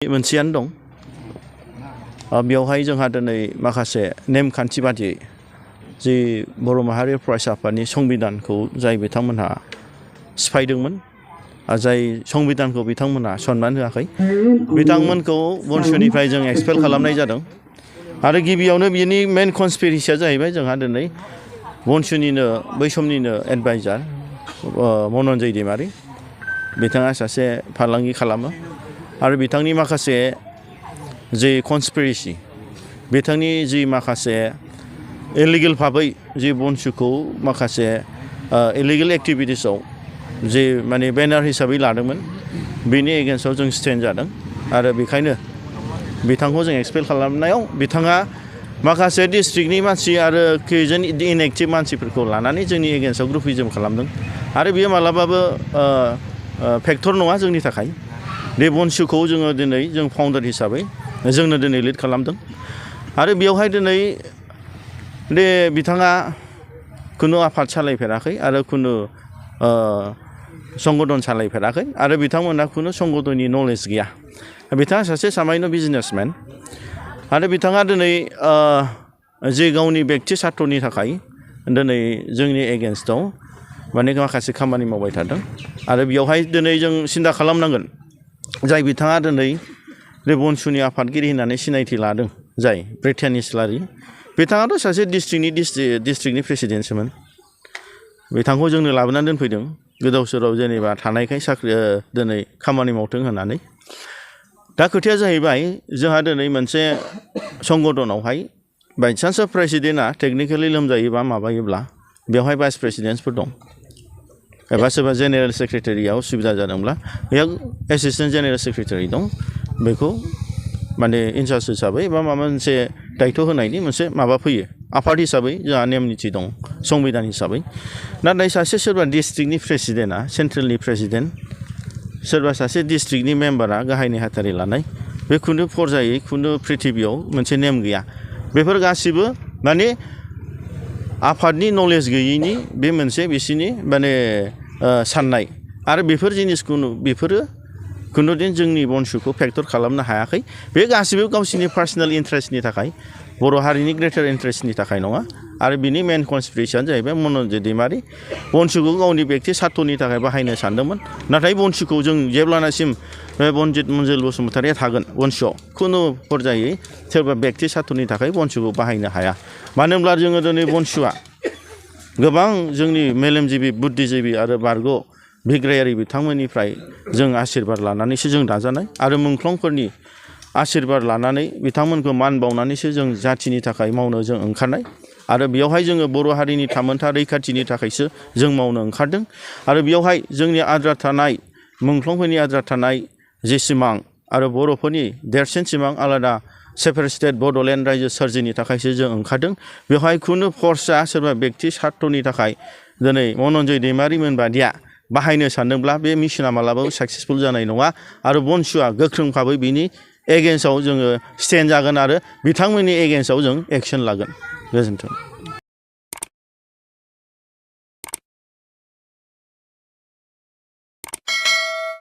मोनसेयानो दं बेवहाय जोंहा दिनै माखासे नेमखान्थि बादियै जि बर' माहारि फरायसा आफादनि संबिधानखौ जाय बिथांमोनहा सिफायदोंमोन जाय संबिधानखौ बिथांमोनहा सनमान होआखै बिथांमोनखौ बनसुनिफ्राय जों एक्सपेल खालामनाय जादों आरो गिबियावनो बिनि मेन कनस्पिरेसिया जाहैबाय जोंहा दिनै बनसुनिनो बै समनिनो एडभाइजार मनन्जय दैमारी बिथाङा सासे फालांगि खालामो आरो बिथांनि माखासे जि कनस्पिरेसि बिथांनि जि माखासे इलिगेल भाबै जि बनसुखौ माखासे इलिगेल एक्टिभिटिसाव जि माने बेनार हिसाबै लादोंमोन बेनि एगेन्स्टआव जों स्टेन्ड जादों आरो बेखायनो बिथांखौ जों एक्सपेल खालामनायाव बिथाङा माखासे डिस्ट्रिक्टनि मानसि आरो खैजोन इनएक्टिभ मानसिफोरखौ लानानै जोंनि एगेन्स्टआव ग्रुपिजम खालामदों आरो बेयो मालाबाबो फेक्टर नङा जोंनि थाखाय बे बनसुखौ जोङो दिनै जों फाउन्डार हिसाबै जोंनो दिनै लिड खालामदों आरो बेवहाय दिनै बे बिथाङा खुनु आफाद सालायफेराखै आरो खुनु संगठन सालायफेराखै आरो बिथांमोनहा खुनु संगठननि नलेज गैया बिथाङा सासे सामान्य बिजनेसमेन आरो बिथाङा दिनै जे गावनि बेक्ति सार्थनि थाखाय दिनै जोंनि एगेन्स्टआव माने माखासे खामानि मावबाय थादों आरो बेवहाय दिनै जों सिन्था खालामनांगोन जाय बिथाङा दिनै बे बनसुनि आफादगिरि होननानै सिनायथि लादों जाय ब्रिटेन इस्लारि बिथाङाथ' सासे डिस्ट्रिक्टनि प्रेसिडेन्टसोमोन बिथांखौ जोंनो लाबोनानै दोनफैदों गोदाव सोराव जेनेबा थानायखाय साख्रि दिनै खामानि मावथों होननानै दा खोथाया जाहैबाय जोंहा दिनै मोनसे संगठनावहाय बायचान्स प्रेसिडेन्टआ टेकनिकेलि लोमजायोबा माबायोब्ला बेवहाय भाइस प्रेसिडेन्टफोर दं एबा सोरबा जेनेरेल सेक्रेटारिया उसुबिदा जादोंब्ला बेयाव एसिस्टेन्ट जेनेरेल सेक्रेटारि दं बेखौ माने इनचार्ज हिसाबै बा माबा मोनसे दायथ' होनायनि मोनसे माबा फैयो आफाद हिसाबै जोंहा नेम निथि दं संबिधान हिसाबै नाथाय सासे सोरबा डिस्ट्रिक्टनि प्रेसिडेन्टआ सेन्ट्रेलनि प्रेसिडेन्ट सोरबा सासे डिस्ट्रिक्टनि मेम्बारा गाहाय नेहाथारि लानाय बे खुनु फरजायै खुनु प्रिथिबियाव मोनसे नेम गैया बेफोर गासिबो माने आफादनि नलेज गैयैनि बे मोनसे बिसिनि माने साननाय आरो बेफोर जिनिसखौ बेफोरो खुनुदिन जोंनि बनसुखौ फेक्टर खालामनो हायाखै बे गासिबो गावसिनि पार्सनेल इन्टारेस्टनि थाखाय बर' हारिनि ग्रेटार इन्टारेस्टनि थाखाय नङा आरो बिनि मेन कनस्पिरेसियानो जाहैबाय मनन्जय दैमारी बनसुखौ गावनि बेक्ति सार्थनि थाखाय बाहायनो सानदोंमोन नाथाय बनसुखौ जों जेब्लानासिम बनजित मन्जिल बसुमतारिया थागोन बनसुआव खुनु फरजायै सोरबा बेक्ति सार्थनि थाखाय बनसुखौ बाहायनो हाया मानो होनब्ला जोङो दिनै बनसुआ गोबां जोंनि मेलेमजिबि बुद्धिजिबि आरो बारग' बिग्रायारि बिथांमोननिफ्राय जों आशीर्बाद लानानैसो जों दाजानाय आरो मुंख्लंफोरनि आशीर्बाद लानानै बिथांमोनखौ मान बावनानैसो जों जाथिनि थाखाय मावनो जों ओंखारनाय आरो बेयावहाय जोङो बर' हारिनि थामोनथा रैखाथिनि थाखायसो जों मावनो ओंखारदों आरो बेयावहाय जोंनि आद्रा थानाय मुंख्लंफोरनि आद्रा थानाय जे सिमां आरो बर'फोरनि देरसिन सिमां आलादा सेपारेट स्टेट बड'लेण्ड रायजो सोरजिनि थाखायसो जों ओंखारदों बेवहाय खुनु फर्सआ सोरबा बेक्ति सार्थनि थाखाय दिनै मनन्जय दैमारिमोन बादिया बाहायनो सानदोंब्ला बे मिशना मालाबाबो साक्सेसफुल जानाय नङा आरो बनसुआ गोख्रों भाबै बिनि एगेन्स्टआव जोङो स्टेन्ड जागोन आरो बिथांमोननि एगेन्स्टआव जों एक्सन लागोन गोजोन्थों